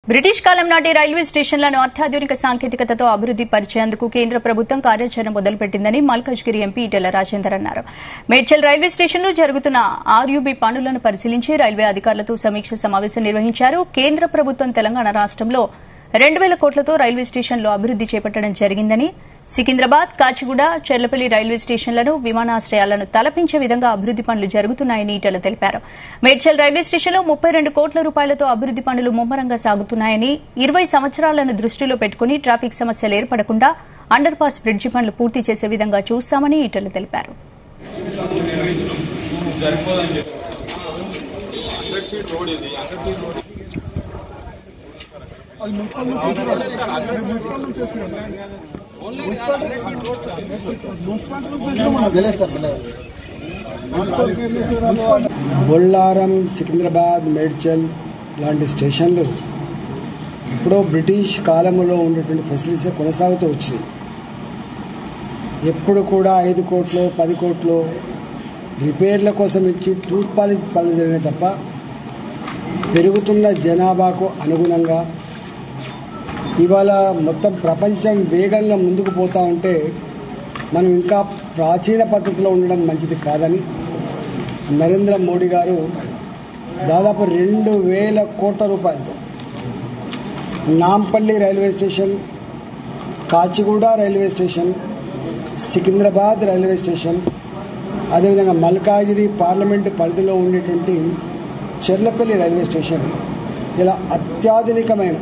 British కాలం నాటి railway స్టేషన్లను అత్యాధునిక సాంకేతికతతో అభివృద్ది పరిచేందుకు కేంద్ర ప్రభుత్వం కార్యాచరణ మొదలుపెట్టిందని మల్కాజ్గిరి ఎంపీ ఈటెల రాజేందర్ అన్నారు. మేడ్చల్ రైల్వే స్టేషన్లో జరుగుతున్న ఆర్యూబీ పనులను పరిశీలించి రైల్వే అధికారులతో సమీక్ష సమావేశం నిర్వహించారు. కేంద్ర ప్రభుత్వం తెలంగాణ రాష్టంలో 2000 కోట్లతో రైల్వే స్టేషన్లో అభివృద్ది చేపట్టడం జరిగిందని, సికింద్రాబాద్, కాచిగూడ, చెర్లపల్లి రైల్వే స్టేషన్లను విమానాశ్రయాలను తలపించే విధంగా అభివృద్ది పనులు జరుగుతున్నాయని ఈటెల తెలిపారు. మేడ్చల్ రైల్వే స్టేషన్లో 32 కోట్ల రూపాయలతో అభివృద్ది పనులు ముమ్మరంగా సాగుతున్నాయని, 20 సంవత్సరాలను దృష్టిలో పెట్టుకుని ట్రాఫిక్ సమస్యలు ఏర్పడకుండా అండర్ పాస్ బ్రిడ్జి పనులు పూర్తి చేసే విధంగా చూస్తామని ఈటెల తెలిపారు. బొల్లారం, సికింద్రాబాద్, మేడ్చల్ లాంటి స్టేషన్లు ఇప్పుడు బ్రిటిష్ కాలంలో ఉన్నటువంటి ఫెసిలిటీస్ కొనసాగుతూ వచ్చినాయి. ఎప్పుడు కూడా 5 కోట్లు 10 కోట్లు రిపేర్ల కోసం ఇచ్చి టూర్ పాలిష్ పనులు జరిగినాయి తప్ప పెరుగుతున్న జనాభాకు అనుగుణంగా ఇవాళ మొత్తం ప్రపంచం వేగంగా ముందుకు పోతూ ఉంటే మనం ఇంకా ప్రాచీన పద్ధతిలో ఉండడం మంచిది కాదని నరేంద్ర మోడీ గారు దాదాపు 2000 కోట్ల రూపాయలతో Nampally railway station, Kacheguda railway station, Secunderabad railway station, అదేవిధంగా మల్కాజిగిరి పార్లమెంటు పరిధిలో ఉండేటువంటి చెర్లపల్లి రైల్వే స్టేషన్ ఇలా అత్యాధునికమైన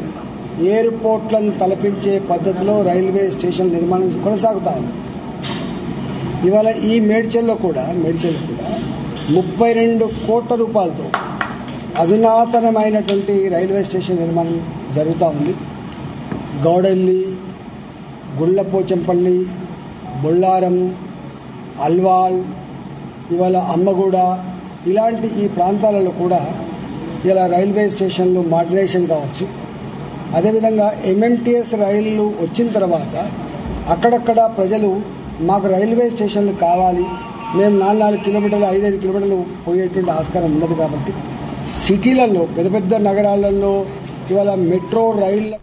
ఎయిర్పోర్ట్లను తలపించే పద్ధతిలో రైల్వే స్టేషన్ నిర్మాణం కొనసాగుతా ఉంది. ఇవాళ ఈ మేడ్చల్లో కూడా 32 కోట్ల రూపాయలతో అధునాతనమైనటువంటి రైల్వే స్టేషన్ నిర్మాణం జరుగుతూ ఉంది. గౌడెల్లి, గుళ్ళపోచంపల్లి, బొల్లారం, అల్వాల్, ఇవాళ అమ్మగూడ ఇలాంటి ఈ ప్రాంతాలలో కూడా ఇలా రైల్వే స్టేషన్లు మోడర్నైజేషన్ కావచ్చు. అదేవిధంగా ఎంఎంటీఎస్ రైళ్లు వచ్చిన తర్వాత అక్కడక్కడ ప్రజలు మాకు రైల్వే స్టేషన్లు కావాలి, మేము 4 కిలోమీటర్లు 5 కిలోమీటర్లు పోయేటువంటి ఆస్కారం ఉండదు కాబట్టి సిటీలలో పెద్ద పెద్ద నగరాలలో ఇవాళ మెట్రో రైళ్ల